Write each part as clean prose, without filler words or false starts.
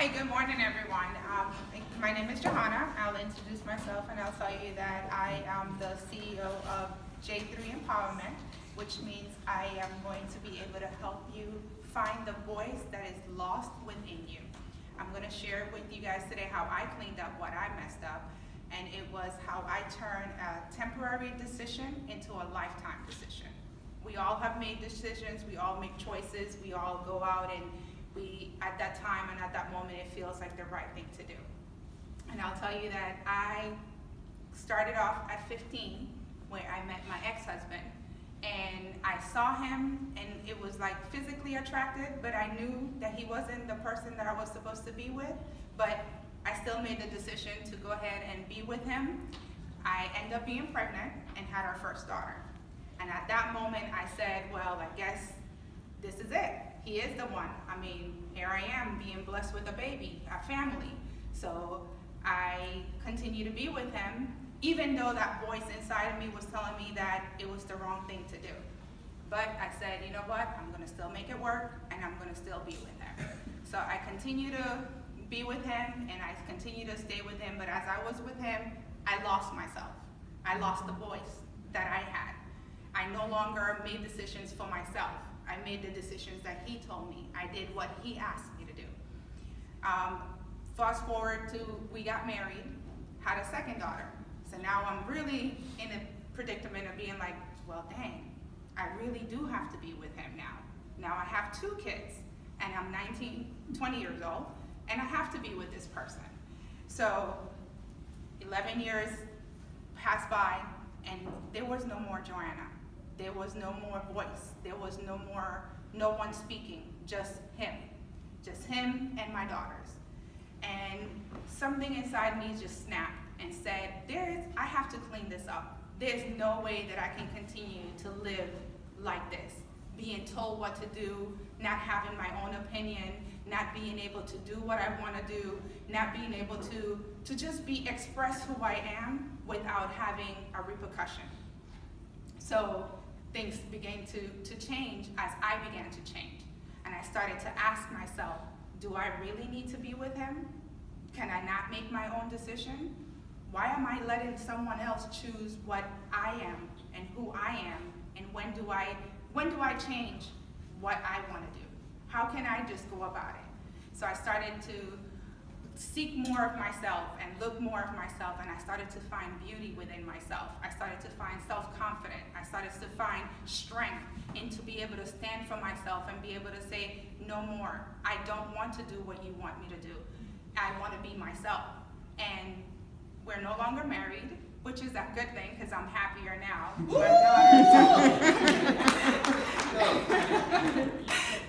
Hi, good morning, everyone. My name is Johanna. I'll introduce myself and I'll tell you that I am the CEO of J3 Empowerment, which means I am going to be able to help you find the voice that is lost within you. I'm going to share with you guys today how I cleaned up what I messed up, and it was how I turned a temporary decision into a lifetime decision. We all have made decisions, we all make choices, we all go out and at that time and at that moment, it feels like the right thing to do. And I'll tell you that I started off at 15, where I met my ex-husband, and I saw him, and it was like physically attracted, but I knew that he wasn't the person that I was supposed to be with, but I still made the decision to go ahead and be with him. I ended up being pregnant and had our first daughter. And at that moment, I said, well, I guess this is it. He is the one. I mean, here I am being blessed with a baby, a family. So I continue to be with him, even though that voice inside of me was telling me that it was the wrong thing to do. But I said, you know what? I'm going to still make it work, and I'm going to still be with him. So I continue to be with him, and I continue to stay with him. But as I was with him, I lost myself. I lost the voice that I had. I no longer made decisions for myself. I made the decisions that he told me. I did what he asked me to do. Fast forward to we got married, had a second daughter. So now I'm really in a predicament of being like, well, dang, I really do have to be with him now. Now I have 2 kids, and I'm 20 years old, and I have to be with this person. So 11 years passed by, and there was no more Joanna. There was no more voice. There was no one speaking, just him and my daughters. And something inside me just snapped and said, I have to clean this up. There's no way that I can continue to live like this, being told what to do, not having my own opinion, not being able to do what I want to do, not being able to just express who I am without having a repercussion. So things began to change as I began to change. And I started to ask myself, do I really need to be with him? Can I not make my own decision? Why am I letting someone else choose what I am and who I am? And when do I change what I want to do? How can I just go about it? So I started to seek more of myself and look more of myself, and I started to find beauty within myself. I started to find self-confidence. I started to find strength and to be able to stand for myself and be able to say, no more. I don't want to do what you want me to do. I want to be myself. And we're no longer married, which is a good thing because I'm happier now.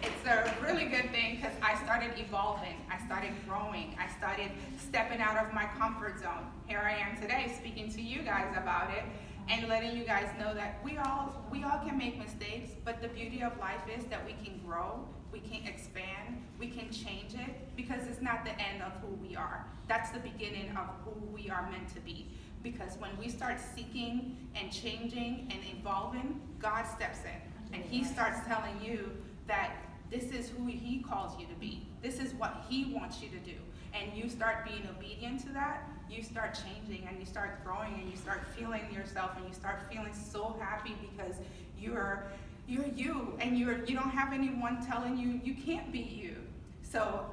It's a really good thing because I started evolving, I started growing, I started stepping out of my comfort zone. Here I am today speaking to you guys about it and letting you guys know that we all can make mistakes, but the beauty of life is that we can grow, we can expand, we can change it, because it's not the end of who we are. That's the beginning of who we are meant to be. Because when we start seeking and changing and evolving, God steps in and he starts telling you that this is who he calls you to be. This is what he wants you to do. And you start being obedient to that, you start changing and you start growing and you start feeling yourself and you start feeling so happy because you're you and you don't have anyone telling you you can't be you. So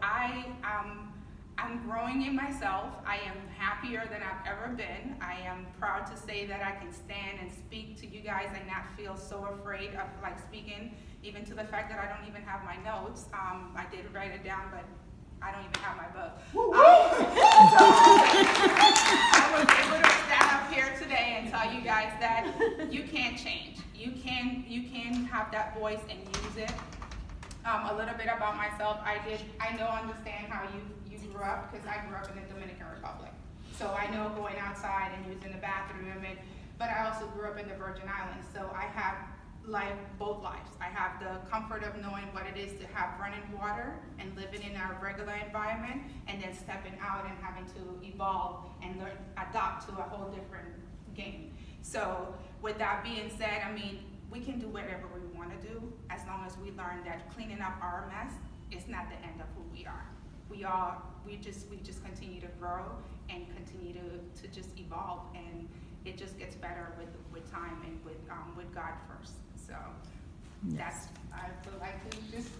I'm growing in myself. I am happier than I've ever been. I am proud to say that I can stand and speak to you guys and not feel so afraid of speaking, even to the fact that I don't even have my notes. I did write it down, but I don't even have my book. So I was able to stand up here today and tell you guys that you can change. You can have that voice and use it. A little bit about myself. I understand how you grew up, because I grew up in the Dominican Republic. So I know going outside and using the bathroom, but I also grew up in the Virgin Islands. So I have both lives. I have the comfort of knowing what it is to have running water and living in our regular environment, and then stepping out and having to evolve and adapt to a whole different game. So with that being said, we can do whatever we want to do as long as we learn that cleaning up our mess is not the end of who we are. we just continue to grow and continue to just evolve, and it just gets better with time and with God first. So Yes. that's, I feel like to just